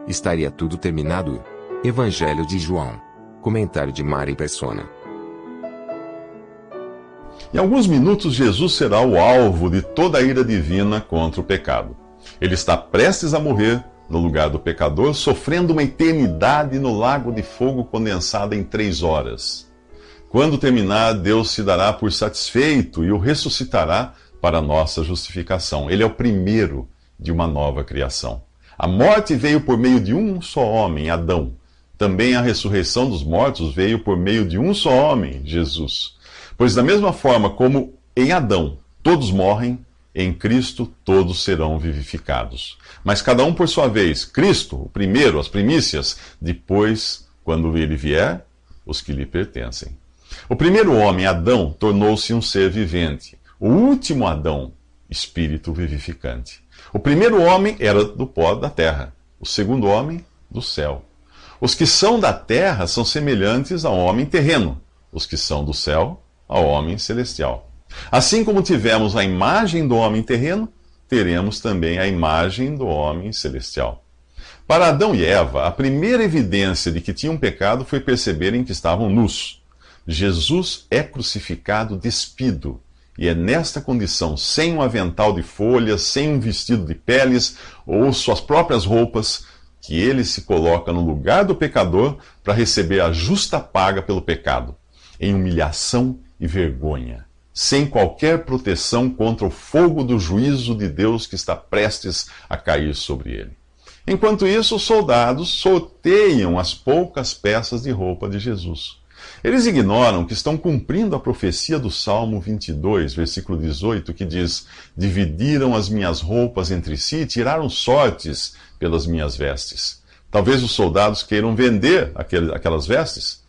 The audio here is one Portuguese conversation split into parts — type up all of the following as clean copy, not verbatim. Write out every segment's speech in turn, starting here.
estaria tudo terminado. Evangelho de João. Comentário de Mari Persona. Em alguns minutos, Jesus será o alvo de toda a ira divina contra o pecado. Ele está prestes a morrer no lugar do pecador, sofrendo uma eternidade no lago de fogo condensada em 3 horas. Quando terminar, Deus se dará por satisfeito e o ressuscitará para a nossa justificação. Ele é o primeiro de uma nova criação. A morte veio por meio de um só homem, Adão. Também a ressurreição dos mortos veio por meio de um só homem, Jesus. Pois da mesma forma como em Adão todos morrem, em Cristo todos serão vivificados. Mas cada um por sua vez. Cristo, o primeiro, as primícias. Depois, quando ele vier, os que lhe pertencem. O primeiro homem, Adão, tornou-se um ser vivente. O último Adão, espírito vivificante. O primeiro homem era do pó da terra. O segundo homem, do céu. Os que são da terra são semelhantes ao homem terreno. Os que são do céu, ao homem celestial. Assim como tivemos a imagem do homem terreno, teremos também a imagem do homem celestial. Para Adão e Eva, a primeira evidência de que tinham pecado foi perceberem que estavam nus. Jesus é crucificado despido, e é nesta condição, sem um avental de folhas, sem um vestido de peles ou suas próprias roupas, que ele se coloca no lugar do pecador para receber a justa paga pelo pecado, em humilhação e vergonha, sem qualquer proteção contra o fogo do juízo de Deus que está prestes a cair sobre ele. Enquanto isso, os soldados sorteiam as poucas peças de roupa de Jesus. Eles ignoram que estão cumprindo a profecia do Salmo 22, versículo 18, que diz: dividiram as minhas roupas entre si e tiraram sortes pelas minhas vestes. Talvez os soldados queiram vender aquelas vestes.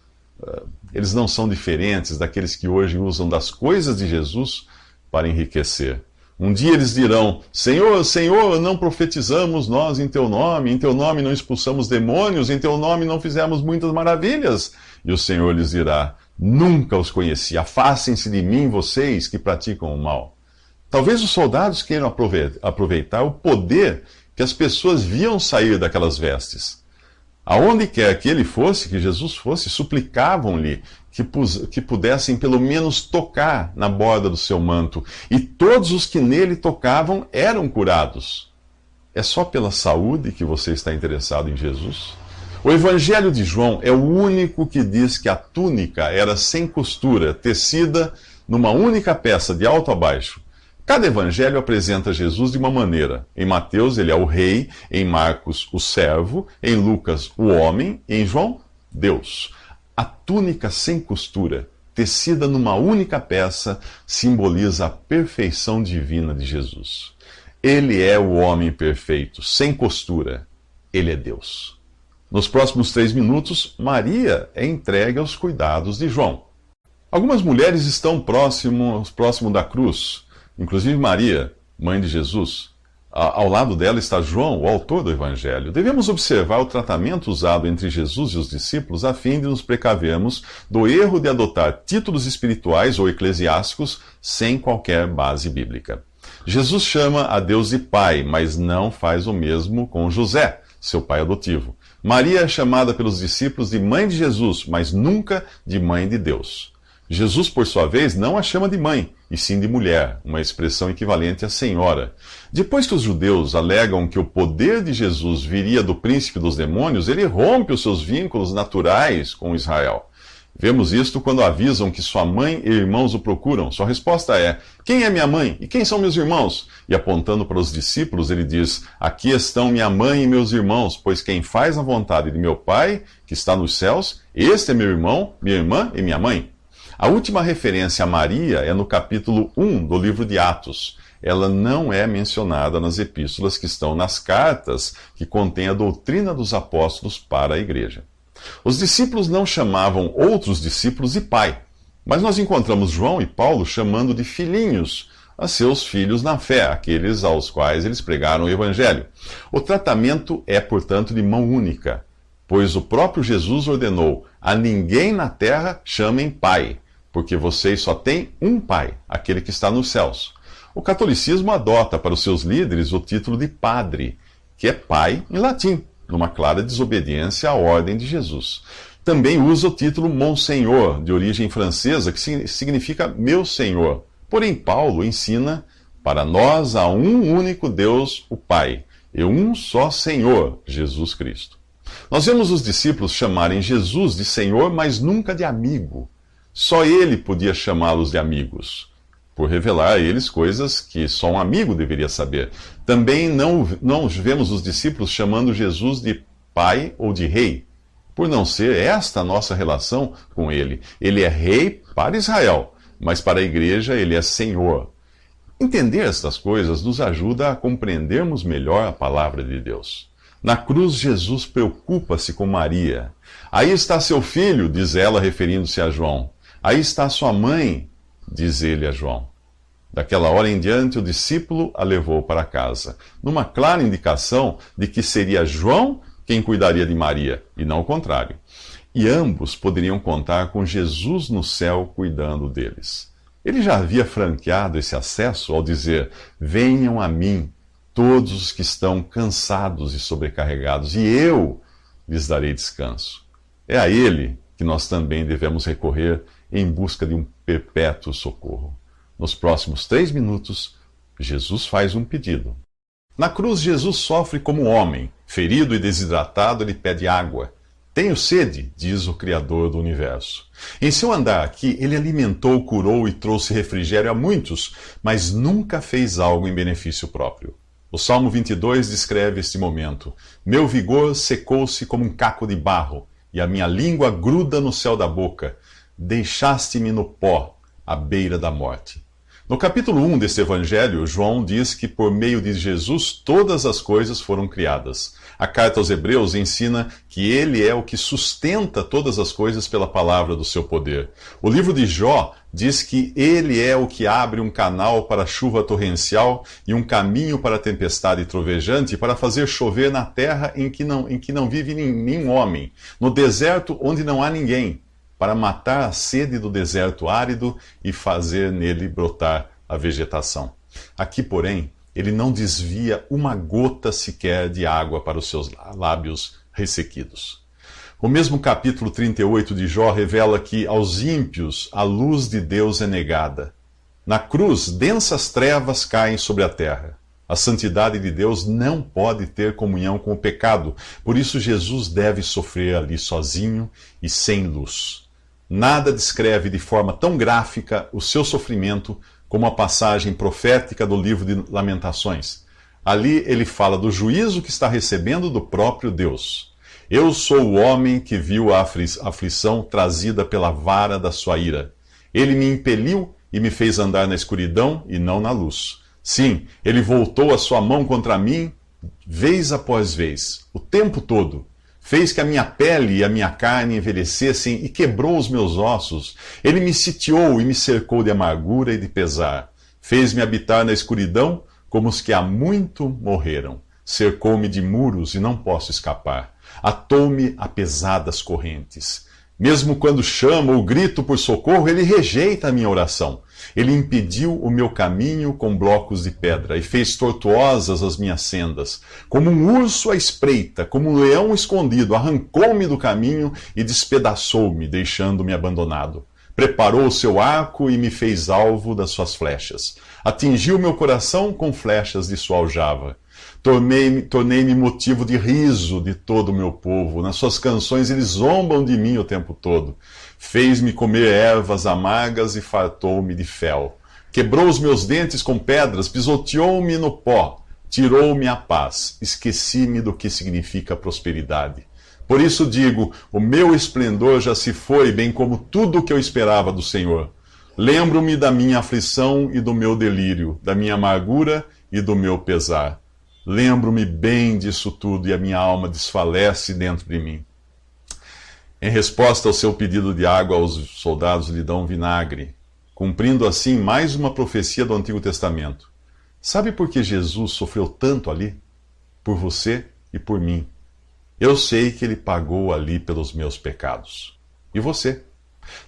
Eles não são diferentes daqueles que hoje usam das coisas de Jesus para enriquecer. Um dia eles dirão: Senhor, Senhor, não profetizamos nós em teu nome não expulsamos demônios, em teu nome não fizemos muitas maravilhas. E o Senhor lhes dirá: nunca os conheci, afastem-se de mim, vocês que praticam o mal. Talvez os soldados queiram aproveitar o poder que as pessoas viam sair daquelas vestes. Aonde quer que ele fosse, que Jesus fosse, suplicavam-lhe que pudessem pelo menos tocar na borda do seu manto. E todos os que nele tocavam eram curados. É só pela saúde que você está interessado em Jesus? O Evangelho de João é o único que diz que a túnica era sem costura, tecida numa única peça, de alto a baixo. Cada evangelho apresenta Jesus de uma maneira. Em Mateus, ele é o rei, em Marcos, o servo, em Lucas, o homem, e em João, Deus. A túnica sem costura, tecida numa única peça, simboliza a perfeição divina de Jesus. Ele é o homem perfeito, sem costura. Ele é Deus. Nos próximos 3 minutos, Maria é entregue aos cuidados de João. Algumas mulheres estão próximo da cruz, inclusive Maria, mãe de Jesus. Ao lado dela está João, o autor do Evangelho. Devemos observar o tratamento usado entre Jesus e os discípulos a fim de nos precavermos do erro de adotar títulos espirituais ou eclesiásticos sem qualquer base bíblica. Jesus chama a Deus de Pai, mas não faz o mesmo com José, seu pai adotivo. Maria é chamada pelos discípulos de mãe de Jesus, mas nunca de mãe de Deus. Jesus, por sua vez, não a chama de mãe, e sim de mulher, uma expressão equivalente a senhora. Depois que os judeus alegam que o poder de Jesus viria do príncipe dos demônios, ele rompe os seus vínculos naturais com Israel. Vemos isto quando avisam que sua mãe e irmãos o procuram. Sua resposta é: quem é minha mãe e quem são meus irmãos? E apontando para os discípulos, ele diz: aqui estão minha mãe e meus irmãos, pois quem faz a vontade de meu Pai, que está nos céus, este é meu irmão, minha irmã e minha mãe. A última referência a Maria é no capítulo 1 do livro de Atos. Ela não é mencionada nas epístolas que estão nas cartas que contêm a doutrina dos apóstolos para a igreja. Os discípulos não chamavam outros discípulos de pai, mas nós encontramos João e Paulo chamando de filhinhos a seus filhos na fé, aqueles aos quais eles pregaram o Evangelho. O tratamento é, portanto, de mão única, pois o próprio Jesus ordenou: a ninguém na terra chamem pai, porque vocês só têm um pai, aquele que está nos céus. O catolicismo adota para os seus líderes o título de padre, que é pai em latim. numa clara desobediência à ordem de Jesus. Também usa o título Monsenhor, de origem francesa, que significa meu Senhor. Porém, Paulo ensina: para nós há um único Deus, o Pai, e um só Senhor, Jesus Cristo. Nós vemos os discípulos chamarem Jesus de Senhor, mas nunca de amigo. Só ele podia chamá-los de amigos, por revelar a eles coisas que só um amigo deveria saber. Também não vemos os discípulos chamando Jesus de Pai ou de Rei, por não ser esta a nossa relação com ele. Ele é Rei para Israel, mas para a igreja ele é Senhor. Entender estas coisas nos ajuda a compreendermos melhor a palavra de Deus. Na cruz, Jesus preocupa-se com Maria. Aí está seu filho, diz ela, referindo-se a João. Aí está sua mãe, diz ele a João. Daquela hora em diante, o discípulo a levou para casa, numa clara indicação de que seria João quem cuidaria de Maria, e não o contrário. E ambos poderiam contar com Jesus no céu cuidando deles. Ele já havia franqueado esse acesso ao dizer: venham a mim, todos os que estão cansados e sobrecarregados, e eu lhes darei descanso. É a ele que nós também devemos recorrer em busca de um perpétuo socorro. Nos próximos 3 minutos, Jesus faz um pedido. Na cruz, Jesus sofre como homem. Ferido e desidratado, ele pede água. Tenho sede, diz o Criador do universo. Em seu andar aqui, ele alimentou, curou e trouxe refrigério a muitos, mas nunca fez algo em benefício próprio. O Salmo 22 descreve este momento. Meu vigor secou-se como um caco de barro, e a minha língua gruda no céu da boca. Deixaste-me no pó, à beira da morte. No capítulo 1 deste evangelho, João diz que por meio de Jesus todas as coisas foram criadas. A carta aos Hebreus ensina que ele é o que sustenta todas as coisas pela palavra do seu poder. O livro de Jó diz que ele é o que abre um canal para a chuva torrencial e um caminho para a tempestade trovejante, para fazer chover na terra em que não vive nenhum homem, no deserto onde não há ninguém, para matar a sede do deserto árido e fazer nele brotar a vegetação. Aqui, porém, ele não desvia uma gota sequer de água para os seus lábios ressequidos. O mesmo capítulo 38 de Jó revela que aos ímpios a luz de Deus é negada. Na cruz, densas trevas caem sobre a terra. A santidade de Deus não pode ter comunhão com o pecado, por isso Jesus deve sofrer ali sozinho e sem luz. Nada descreve de forma tão gráfica o seu sofrimento como a passagem profética do livro de Lamentações. Ali ele fala do juízo que está recebendo do próprio Deus. Eu sou o homem que viu a aflição trazida pela vara da sua ira. Ele me impeliu e me fez andar na escuridão e não na luz. Sim, ele voltou a sua mão contra mim, vez após vez, o tempo todo. Fez que a minha pele e a minha carne envelhecessem e quebrou os meus ossos. Ele me sitiou e me cercou de amargura e de pesar. Fez-me habitar na escuridão como os que há muito morreram. Cercou-me de muros e não posso escapar. Atou-me a pesadas correntes. Mesmo quando chamo ou grito por socorro, ele rejeita a minha oração. Ele impediu o meu caminho com blocos de pedra e fez tortuosas as minhas sendas. Como um urso à espreita, como um leão escondido, arrancou-me do caminho e despedaçou-me, deixando-me abandonado. Preparou o seu arco e me fez alvo das suas flechas. Atingiu meu coração com flechas de sua aljava. Tornei-me motivo de riso de todo o meu povo. Nas suas canções eles zombam de mim o tempo todo. Fez-me comer ervas amargas e fartou-me de fel. Quebrou os meus dentes com pedras, pisoteou-me no pó. Tirou-me a paz. Esqueci-me do que significa prosperidade. Por isso digo, o meu esplendor já se foi, bem como tudo o que eu esperava do Senhor. Lembro-me da minha aflição e do meu delírio, da minha amargura e do meu pesar. Lembro-me bem disso tudo e a minha alma desfalece dentro de mim. Em resposta ao seu pedido de água, os soldados lhe dão vinagre, cumprindo assim mais uma profecia do Antigo Testamento. Sabe por que Jesus sofreu tanto ali? Por você e por mim. Eu sei que ele pagou ali pelos meus pecados. E você?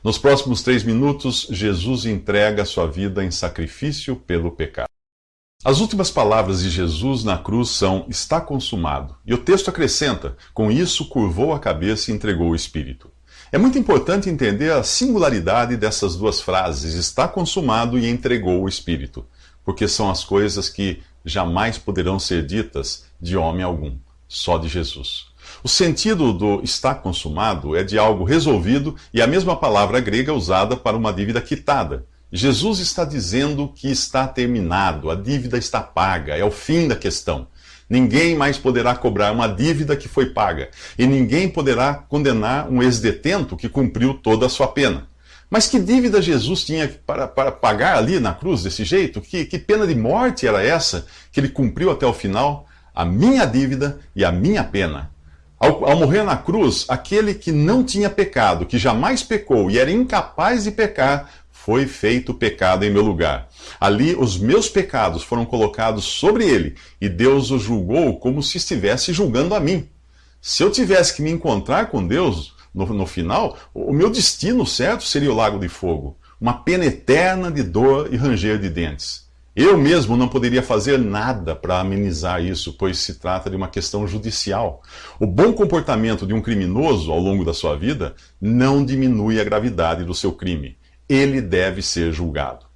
Nos próximos 3 minutos, Jesus entrega sua vida em sacrifício pelo pecado. As últimas palavras de Jesus na cruz são: está consumado. E o texto acrescenta: com isso curvou a cabeça e entregou o Espírito. É muito importante entender a singularidade dessas duas frases: está consumado e entregou o Espírito, porque são as coisas que jamais poderão ser ditas de homem algum, só de Jesus. O sentido do está consumado é de algo resolvido e a mesma palavra grega usada para uma dívida quitada. Jesus está dizendo que está terminado, a dívida está paga, é o fim da questão. Ninguém mais poderá cobrar uma dívida que foi paga, e ninguém poderá condenar um ex-detento que cumpriu toda a sua pena. Mas que dívida Jesus tinha para pagar ali na cruz desse jeito? Que pena de morte era essa que ele cumpriu até o final? A minha dívida e a minha pena. Ao morrer na cruz, aquele que não tinha pecado, que jamais pecou e era incapaz de pecar, foi feito pecado em meu lugar. Ali os meus pecados foram colocados sobre ele, e Deus o julgou como se estivesse julgando a mim. Se eu tivesse que me encontrar com Deus no final, o meu destino certo seria o lago de fogo, uma pena eterna de dor e ranger de dentes. Eu mesmo não poderia fazer nada para amenizar isso, pois se trata de uma questão judicial. O bom comportamento de um criminoso ao longo da sua vida não diminui a gravidade do seu crime. Ele deve ser julgado.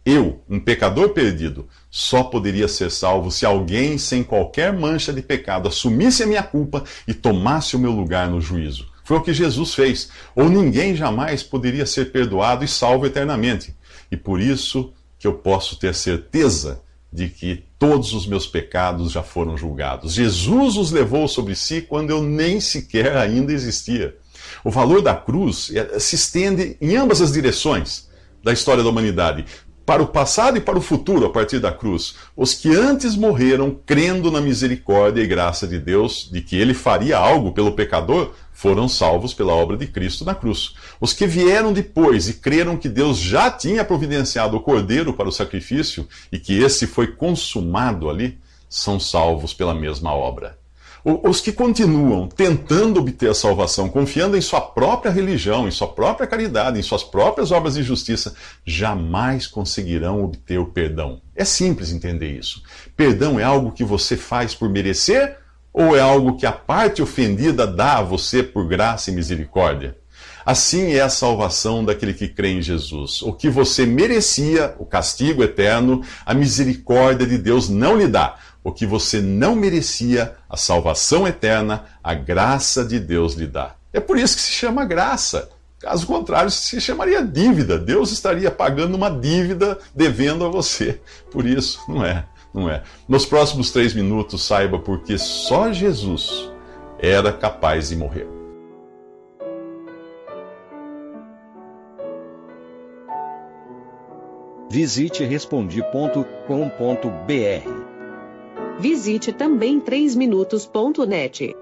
Eu, um pecador perdido, só poderia ser salvo se alguém sem qualquer mancha de pecado assumisse a minha culpa e tomasse o meu lugar no juízo. Foi o que Jesus fez. Ou ninguém jamais poderia ser perdoado e salvo eternamente. E por isso que eu posso ter certeza de que todos os meus pecados já foram julgados. Jesus os levou sobre si quando eu nem sequer ainda existia. O valor da cruz se estende em ambas as direções da história da humanidade, para o passado e para o futuro a partir da cruz. Os que antes morreram crendo na misericórdia e graça de Deus, de que ele faria algo pelo pecador, foram salvos pela obra de Cristo na cruz. Os que vieram depois e creram que Deus já tinha providenciado o cordeiro para o sacrifício e que esse foi consumado ali, são salvos pela mesma obra. Os que continuam tentando obter a salvação, confiando em sua própria religião, em sua própria caridade, em suas próprias obras de justiça, jamais conseguirão obter o perdão. É simples entender isso. Perdão é algo que você faz por merecer ou é algo que a parte ofendida dá a você por graça e misericórdia? Assim é a salvação daquele que crê em Jesus. O que você merecia, o castigo eterno, a misericórdia de Deus não lhe dá. O que você não merecia, a salvação eterna, a graça de Deus lhe dá. É por isso que se chama graça. Caso contrário, se chamaria dívida. Deus estaria pagando uma dívida devendo a você. Por isso, não é. Nos próximos 3 minutos, saiba porque só Jesus era capaz de morrer. Visite Respondi.com.br. Visite também 3minutos.net.